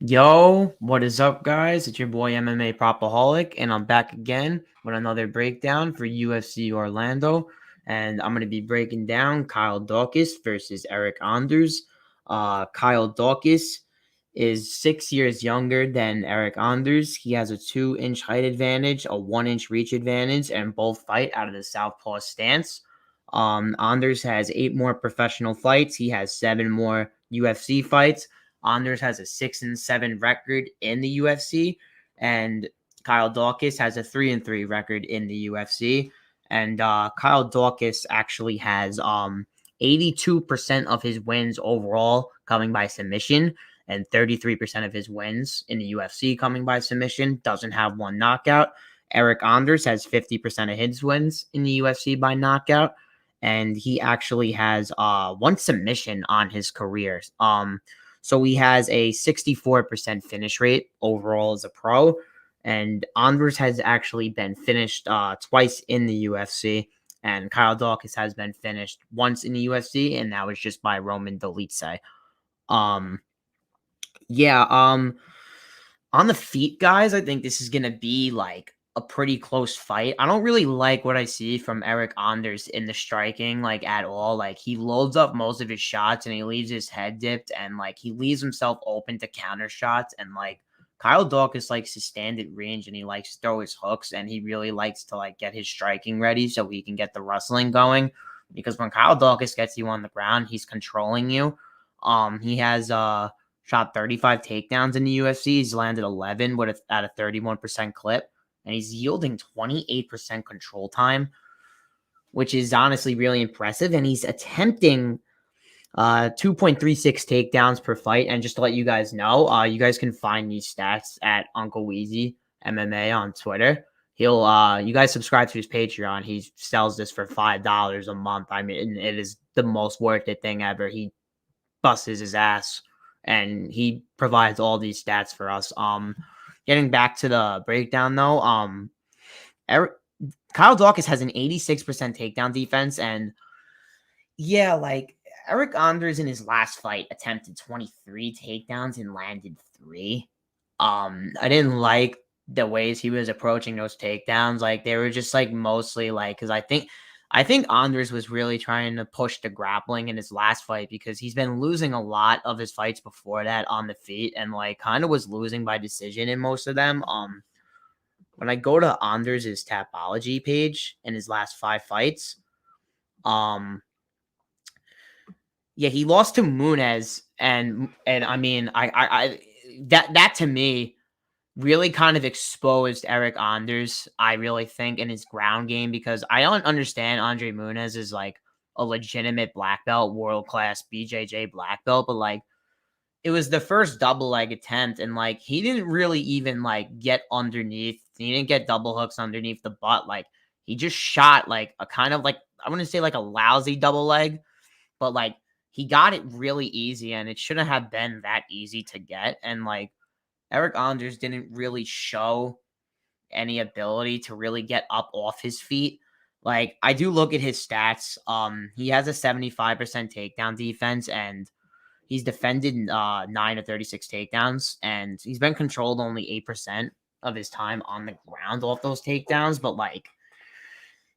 Yo, what is up, guys? It's your boy MMA Propaholic, and I'm back again with another breakdown for UFC Orlando. And I'm going to be breaking down Kyle Daukaus versus Erik Anders. Kyle Daukaus is 6 years younger than Erik Anders. He has a 2-inch height advantage, a 1-inch reach advantage, and both fight out of the southpaw stance. Anders has 8 more professional fights. He has 7 more UFC fights. Anders has a 6-7 record in the UFC, and Kyle Daukaus has a 3-3 record in the UFC. And Kyle Daukaus actually has 82% of his wins overall coming by submission, and 33% of his wins in the UFC coming by submission. Doesn't have one knockout. Erik Anders has 50% of his wins in the UFC by knockout, and he actually has one submission on his career. So he has a 64% finish rate overall as a pro. And Anders has actually been finished twice in the UFC. And Kyle Daukaus has been finished once in the UFC, and that was just by Roman Dolidze. Um, yeah, on the feet, guys, I think this is gonna be like a pretty close fight. I don't really like what I see from Erik Anders in the striking, like at all. Like he loads up most of his shots and he leaves his head dipped and like he leaves himself open to counter shots. And like Kyle Daukaus likes to stand at range and he likes to throw his hooks and he really likes to like get his striking ready so he can get the wrestling going. Because when Kyle Daukaus gets you on the ground, he's controlling you. He has shot 35 takedowns in the UFC. He's landed 11 at a 31% clip, and he's yielding 28% control time, which is honestly really impressive. And he's attempting 2.36 takedowns per fight. And just to let you guys know, you guys can find these stats at Uncle Weezy MMA on Twitter. He'll you guys subscribe to his Patreon. He sells this for $5 a month. I mean, it is the most worth it thing ever. He busts his ass and he provides all these stats for us. Getting back to the breakdown though, Eric, Kyle Daukaus has an 86% takedown defense, and yeah, like Erik Anders in his last fight attempted 23 takedowns and landed 3. I didn't like the ways he was approaching those takedowns. Like they were just like mostly like because I think Anders was really trying to push the grappling in his last fight because he's been losing a lot of his fights before that on the feet and like kind of was losing by decision in most of them. When I go to Anders' Tapology page in his last 5 fights, um, yeah, he lost to Munez, and I mean, I that to me really kind of exposed Erik Anders, I really think, in his ground game because I don't understand Andre Munez is like a legitimate black belt, world class BJJ black belt, but like it was the first double leg attempt, and like he didn't really even like get underneath. He didn't get double hooks underneath the butt. Like he just shot like a kind of like I wouldn't say like a lousy double leg, but like he got it really easy, and it shouldn't have been that easy to get. And like Erik Anders didn't really show any ability to really get up off his feet. Like I do look at his stats. He has a 75% takedown defense and he's defended 9 of 36 takedowns and he's been controlled only 8% of his time on the ground off those takedowns, but like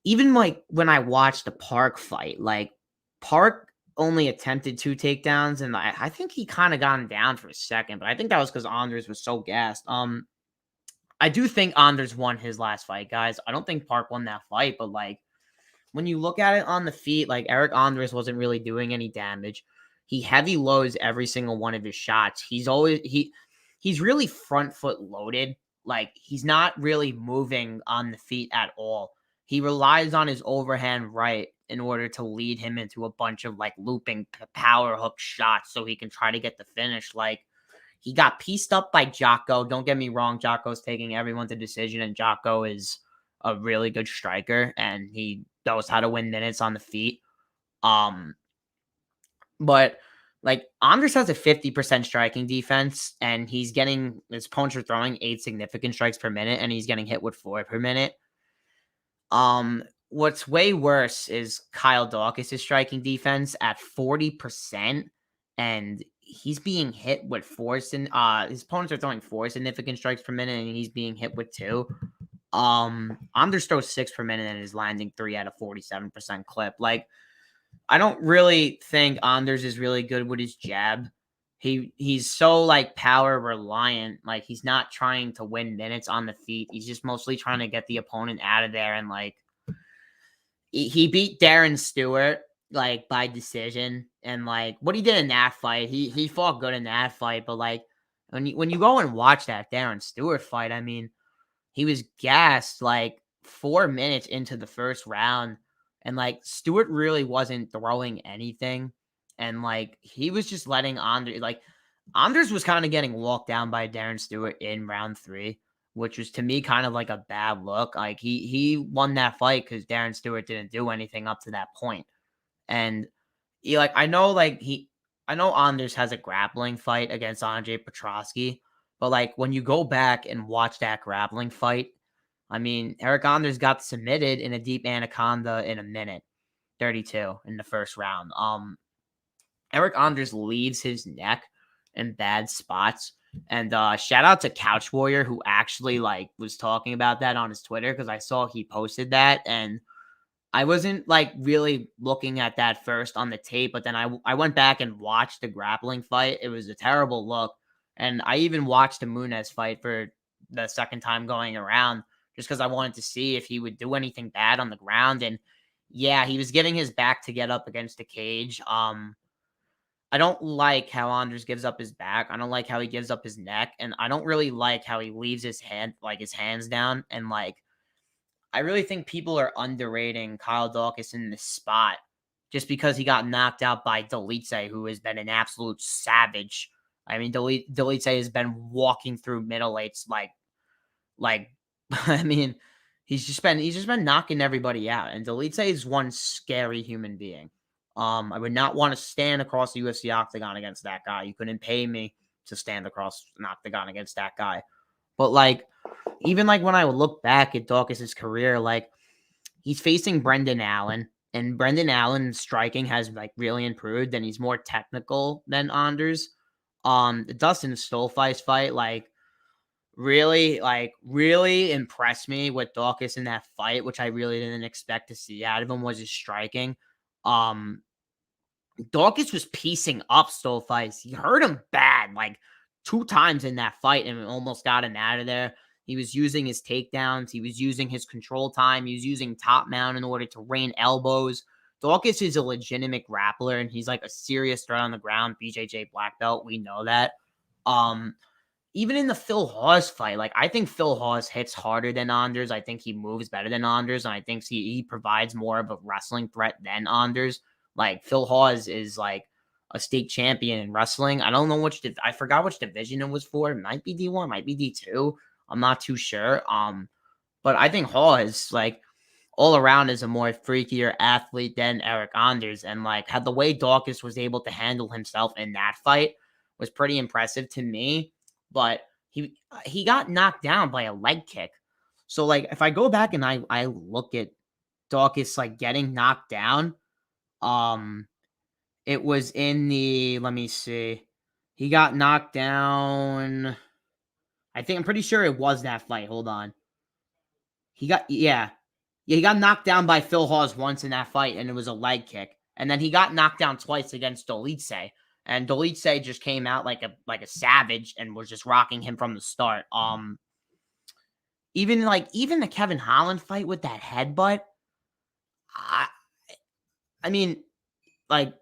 even like when I watched the Park fight, like Park only attempted 2 takedowns, and I think he kind of got him down for a second, but I think that was because Anders was so gassed. I do think Anders won his last fight, guys. I don't think Park won that fight, but like when you look at it on the feet, like Erik Anders wasn't really doing any damage. He heavy lows every single one of his shots. He's really front foot loaded. Like he's not really moving on the feet at all. He relies on his overhand right in order to lead him into a bunch of like looping power hook shots so he can try to get the finish. Like he got pieced up by Jocko. Don't get me wrong, Jocko's taking everyone to decision, and Jocko is a really good striker and he knows how to win minutes on the feet. Um, but like Anders has a 50% striking defense, and he's getting his opponents are throwing 8 significant strikes per minute, and he's getting hit with 4 per minute. What's way worse is Kyle Daukaus' striking defense at 40%, and he's being hit with his opponents are throwing 4 significant strikes per minute, and he's being hit with 2. Anders throws 6 per minute and is landing 3 at a 47% clip. Like, I don't really think Anders is really good with his jab. He's so like power reliant. Like, he's not trying to win minutes on the feet. He's just mostly trying to get the opponent out of there. And like, he beat Darren Stewart like by decision. And like, what he did in that fight, he fought good in that fight. But like, when you go and watch that Darren Stewart fight, I mean, he was gassed like 4 minutes into the first round, and like Stewart really wasn't throwing anything, and like he was just letting Anders was kind of getting walked down by Darren Stewart in round 3, which was to me kind of like a bad look. Like, he won that fight because Darren Stewart didn't do anything up to that point. And I know Anders has a grappling fight against Andre Petrosky, but like when you go back and watch that grappling fight, I mean, Erik Anders got submitted in a deep anaconda in a minute 32 in the first round. Erik Anders leaves his neck in bad spots. And shout out to Couch Warrior, who actually like was talking about that on his Twitter, because I saw he posted that, and I wasn't like really looking at that first on the tape, but then I went back and watched the grappling fight. It was a terrible look. And I even watched the Munez fight for the second time going around, just because I wanted to see if he would do anything bad on the ground. And yeah, he was getting his back to get up against the cage. I don't like how Anders gives up his back. I don't like how he gives up his neck. And I don't really like how he leaves his hands down. And like, I really think people are underrating Kyle Daukaus in this spot just because he got knocked out by Dolitze, who has been an absolute savage. I mean, Dolitze has been walking through middle eights like I mean, he's just been knocking everybody out. And Dolitze is one scary human being. I would not want to stand across the UFC octagon against that guy. You couldn't pay me to stand across an octagon against that guy. But like, even like when I would look back at Daukaus' career, like he's facing Brendan Allen, and Brendan Allen's striking has like really improved, and he's more technical than Anders. The Dustin Stolfeis fight, really impressed me with Daukaus in that fight, which I really didn't expect to see out of him, was his striking. Daukaus was piecing up Stolfeis. He hurt him bad, like 2 times in that fight, and almost got him out of there. He was using his takedowns. He was using his control time. He was using top mount in order to rain elbows. Daukaus is a legitimate grappler, and he's like a serious threat on the ground. BJJ black belt, we know that. Even in the Phil Hawes fight, like I think Phil Hawes hits harder than Anders. I think he moves better than Anders, and I think he provides more of a wrestling threat than Anders. Like, Phil Hawes is like a state champion in wrestling. I don't know I forgot which division it was for. It might be D1, might be D2. I'm not too sure. But I think Hawes, like, all around is a more freakier athlete than Erik Anders. And like, how the way Daukaus was able to handle himself in that fight was pretty impressive to me. But he got knocked down by a leg kick. So like, if I go back and I look at Daukaus like getting knocked down, it was in let me see. He got knocked down. I'm pretty sure it was that fight. Hold on. Yeah, he got knocked down by Phil Hawes once in that fight, and it was a leg kick. And then he got knocked down twice against Dolitze. And Dolitze just came out like a savage and was just rocking him from the start. Even the Kevin Holland fight with that headbutt, I mean, like,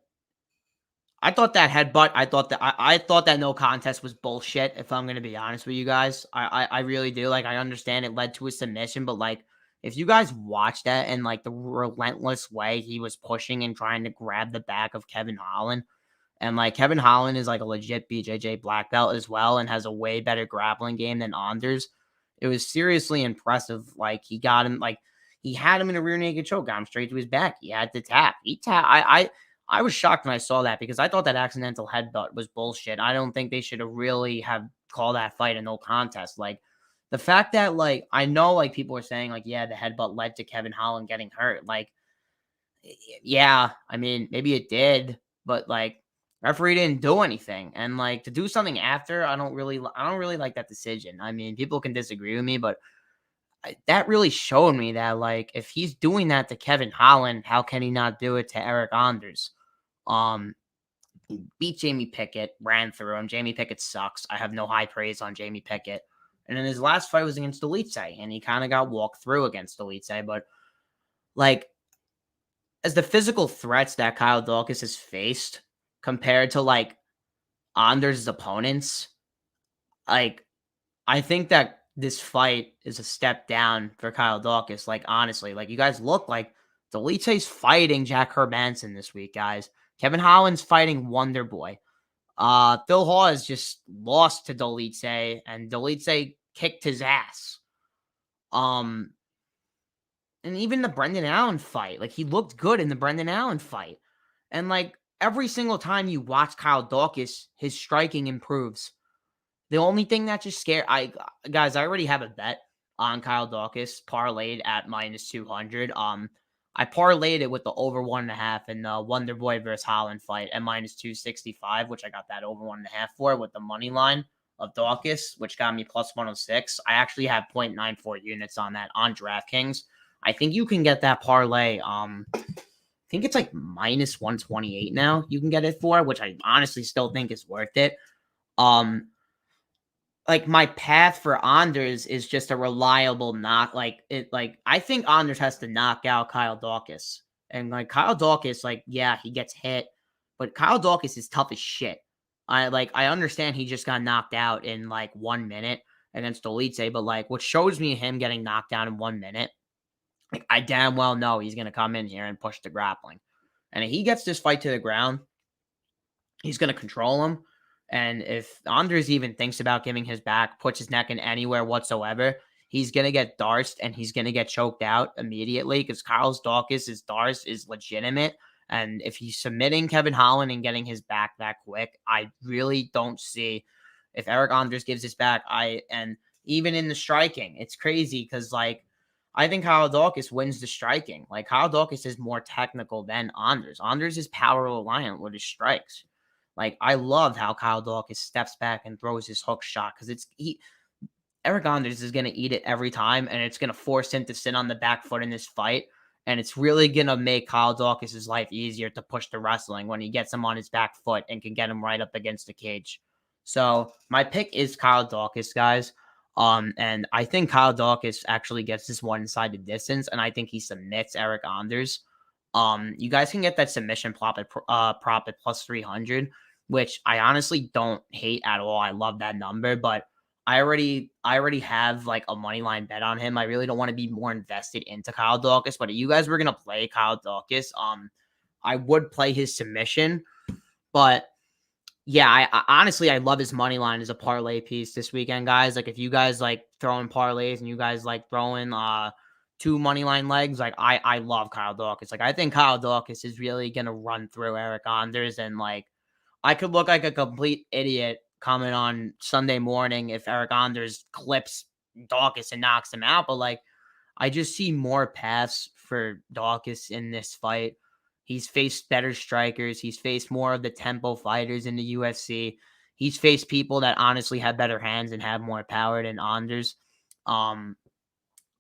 I thought that headbutt, I thought that no contest was bullshit, if I'm gonna be honest with you guys. I really do. Like, I understand it led to a submission, but like, if you guys watch that and like the relentless way he was pushing and trying to grab the back of Kevin Holland, and like Kevin Holland is like a legit BJJ black belt as well and has a way better grappling game than Anders. It was seriously impressive. Like, he got him, like, he had him in a rear naked choke, got him straight to his back. He had to tap. I was shocked when I saw that, because I thought that accidental headbutt was bullshit. I don't think they should have really have called that fight a no contest. Like, the fact that, like, I know, like, people are saying, like, yeah, the headbutt led to Kevin Holland getting hurt. Like, yeah, I mean, maybe it did, but like, referee didn't do anything. And like to do something after, I don't really like that decision. I mean, people can disagree with me, but that really showed me that like if he's doing that to Kevin Holland, how can he not do it to Eric Anders? Um, he beat Jamie Pickett, ran through him. Jamie Pickett sucks. I have no high praise on Jamie Pickett. And then his last fight was against Elite, and he kind of got walked through against Elite. But like as the physical threats that Kyle Daukaus has faced compared to like Anders' opponents, like I think that this fight is a step down for Kyle Daukaus. Like honestly, like you guys look like Delite's fighting Jack Hermanson this week, guys. Kevin Holland's fighting Wonder Boy. Phil Hawes just lost to Delite, and Delite kicked his ass. And even the Brendan Allen fight, like he looked good in the Brendan Allen fight. And like every single time you watch Kyle Daukaus, his striking improves. The only thing that just scared I already have a bet on Kyle Daukaus parlayed at -200. I parlayed it with the over 1.5 in the Wonder Boy versus Holland fight at -265, which I got that over 1.5 for with the money line of Daukaus, which got me plus 106. I actually have 0.94 units on that on DraftKings. I think you can get that parlay. I think it's like -128 now. You can get it for, which I honestly still think is worth it. Like my path for Anders is just a reliable knock. I think Anders has to knock out Kyle Daukaus. And like Kyle Daukaus, like, yeah, he gets hit, but Kyle Daukaus is tough as shit. I understand he just got knocked out in like 1 minute against Elite, but like what shows me him getting knocked down in 1 minute, like I damn well know he's gonna come in here and push the grappling. And if he gets this fight to the ground, he's going to control him. And if Anders even thinks about giving his back, puts his neck in anywhere whatsoever, he's going to get darced and he's going to get choked out immediately because Kyle Daukaus' darce is legitimate. And if he's submitting Kevin Holland and getting his back that quick, I really don't see if Eric Anders gives his back. And even in the striking, it's crazy because like I think Kyle Daukaus wins the striking. Like Kyle Daukaus is more technical than Anders. Anders is power reliant with his strikes. Like I love how Kyle Daukaus steps back and throws his hook shot because Eric Anders is gonna eat it every time, and it's gonna force him to sit on the back foot in this fight, and it's really gonna make Kyle Daukaus' life easier to push the wrestling when he gets him on his back foot and can get him right up against the cage. So my pick is Kyle Daukaus, guys. And I think Kyle Daukaus actually gets this one inside the distance, and I think he submits Eric Anders. You guys can get that submission prop at plus 300, which I honestly don't hate at all. I love that number, but I already have like a money line bet on him. I really don't want to be more invested into Kyle Daukaus, but if you guys were gonna play Kyle Daukaus, I would play his submission, but yeah, I honestly I love his money line as a parlay piece this weekend, guys. Like if you guys like throwing parlays and you guys like throwing two money line legs, like I love Kyle Daukaus. Like I think Kyle Daukaus is really gonna run through Eric Anders, and like I could look like a complete idiot coming on Sunday morning if Eric Anders clips Daukaus and knocks him out, but like I just see more paths for Daukaus in this fight. He's faced better strikers. He's faced more of the tempo fighters in the UFC. He's faced people that honestly have better hands and have more power than Anders. Um,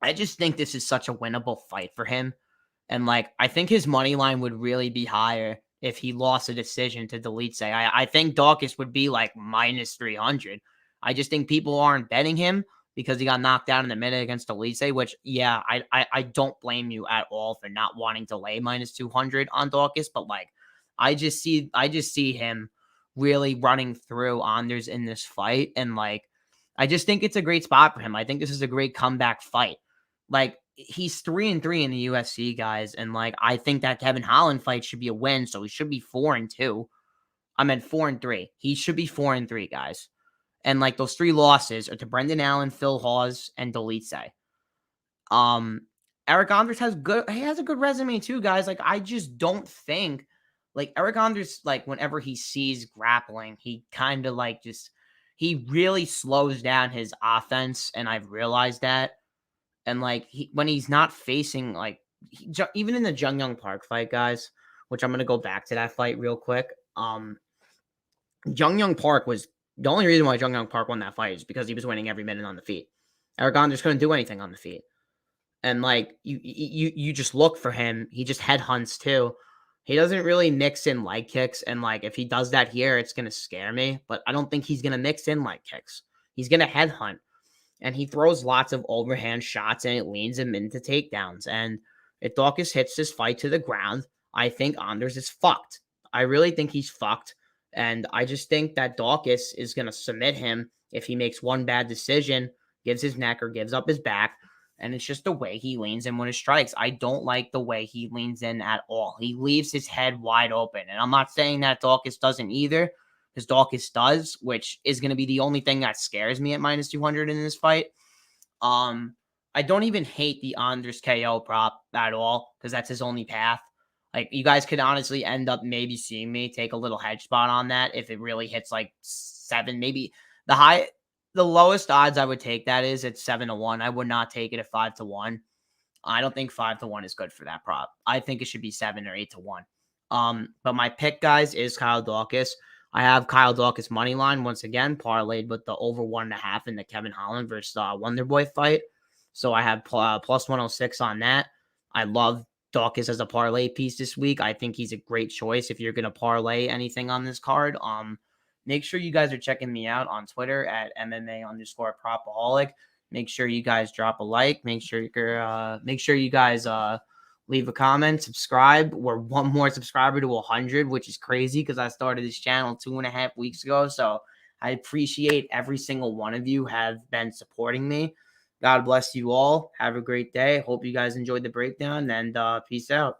I just think this is such a winnable fight for him. And like, I think his money line would really be higher if he lost a decision to Delete. I think Daukaus would be like -300. I just think people aren't betting him because he got knocked out in the minute against Elise, which, yeah, I don't blame you at all for not wanting to lay -200 on Daukaus, but like, I just see him really running through Anders in this fight, and like, I just think it's a great spot for him. I think this is a great comeback fight. Like, he's 3-3 in the UFC, guys, and like, I think that Kevin Holland fight should be a win, so he should be 4-2. I meant 4-3. He should be 4-3, guys. And like those 3 losses are to Brendan Allen, Phil Hawes, and Delete. Um, Eric Anders has a good resume too, guys. Like I just don't think like Eric Anders, like whenever he sees grappling, he kind of like he really slows down his offense, and I've realized that. And like when he's not facing like even in the Jung Young Park fight, guys, which I'm gonna go back to that fight real quick. Young Park was the only reason why Young Park won that fight is because he was winning every minute on the feet. Erik just couldn't do anything on the feet. And like you just look for him. He just headhunts too. He doesn't really mix in leg kicks. And like if he does that here, it's gonna scare me. But I don't think he's gonna mix in leg kicks. He's gonna headhunt. And he throws lots of overhand shots and it leads him into takedowns. And if Daukaus hits this fight to the ground, I think Anders is fucked. I really think he's fucked. And I just think that Daukaus is going to submit him if he makes one bad decision, gives his neck or gives up his back. And it's just the way he leans in when it strikes. I don't like the way he leans in at all. He leaves his head wide open. And I'm not saying that Daukaus doesn't either, because Daukaus does, which is going to be the only thing that scares me at minus 200 in this fight. I don't even hate the Anders KO prop at all because that's his only path. Like you guys could honestly end up maybe seeing me take a little hedge spot on that if it really hits like 7, maybe the lowest odds I would take that is at 7-1. I would not take it at 5-1. I don't think 5-1 is good for that prop. I think it should be 7 or 8-1. But my pick, guys, is Kyle Daukaus. I have Kyle Daukaus money line once again, parlayed with the over 1.5 in the Kevin Holland versus Wonderboy fight. So I have plus 106 on that. I love Daukaus as a parlay piece this week. I think he's a great choice if you're going to parlay anything on this card. Make sure you guys are checking me out on Twitter at MMA_propaholic. Make sure you guys drop a like. Make sure you guys leave a comment, subscribe. We're one more subscriber to 100, which is crazy because I started this channel 2.5 weeks ago. So I appreciate every single one of you have been supporting me. God bless you all. Have a great day. Hope you guys enjoyed the breakdown, and peace out.